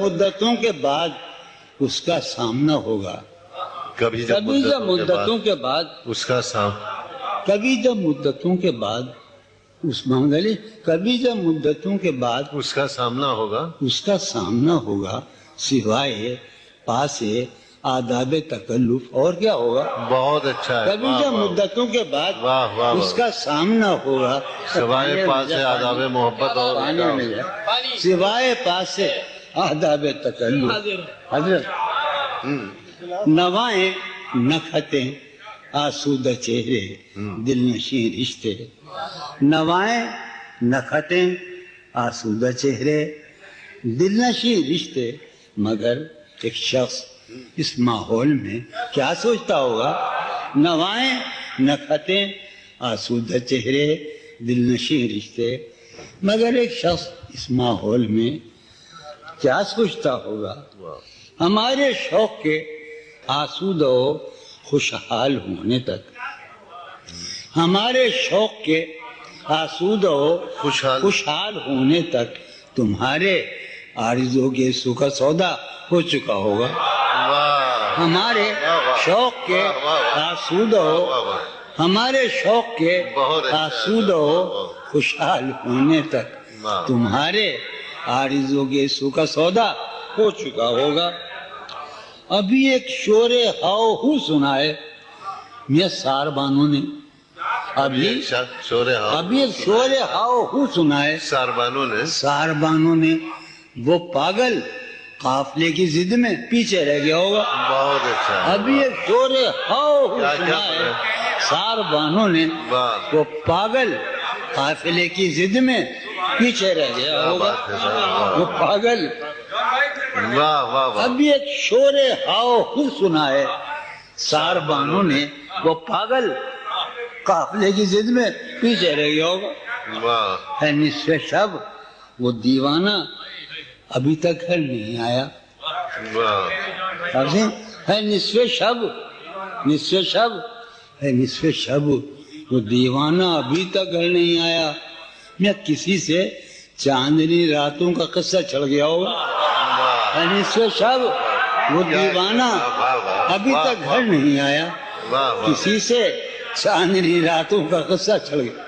مدتوں کے بعد اس کا سامنا ہوگا، کبھی جب مدتوں کے بعد اس کا کبھی جب مدتوں کے بعد اس محمد علی کبھی جب مدتوں کے بعد اس کا سامنا ہوگا، اس کا سامنا ہوگا سوائے پاس آداب تکلف، اور کیا ہوگا؟ بہت اچھا ہے، کبھی جب مدتوں کے بعد واہ واہ اس کا سامنا ہوگا سوائے پاس آداب محبت اور سوائے پاس آداب تکلف۔ حضرت نوائیں نکھتیں آسودہ چہرے دل نشیں رشتے، نوائیں نکھتیں آسودہ چہرے دل نشیں رشتے، مگر ایک شخص اس ماحول میں کیا سوچتا ہوگا؟ نوائیں نکھتیں آسودہ چہرے دل نشیں رشتے، مگر ایک شخص اس ماحول میں کیا سوچتا ہوگا؟ ہمارے شوق کے آسودہ و خوشحال ہونے تک، ہمارے شوق کے آسودہ و خوشحال ہونے تک تمہارے آرزو کے سکھ سودا ہو چکا ہوگا۔ ہمارے شوق کے آسودہ و ہمارے شوق کے آسودہ و خوشحال ہونے تک تمہارے آرزو کے سکھ سودا ہو چکا ہوگا۔ ابھی ایک شور ہاؤ ہو سنا ہے میاں سار بانو نے، ابھی ایک شور ہاؤ ہو سنا ہے سار بانو نے، وہ پاگل قافلے کی ضد میں پیچھے رہ گیا ہوگا۔ بہت اچھا، ابھی ایک شور ہاؤ ہو سنا ہے سار بانو نے، وہ پاگل قافلے کی ضد میں پیچھے رہ گیا ہوگا، وہ پاگل۔ ابھی ایک شور ہاؤ ہو سنا ہے سار بانو نے، وہ پاگل قافلے کی ضد میں پیچھے رہ گیا ہوگا۔ ہے نصف شب وہ دیوانہ ابھی تک گھر نہیں آیا، ہے نصف شب ہے نصف شب وہ دیوانہ ابھی تک گھر نہیں آیا، میں کسی سے چاندنی راتوں کا قصہ چڑھ گیا ہوگا۔ ہے نصف شب وہ دیوانہ ابھی تک گھر نہیں آیا، کسی سے چاندنی راتوں کا قصہ چڑھ گیا۔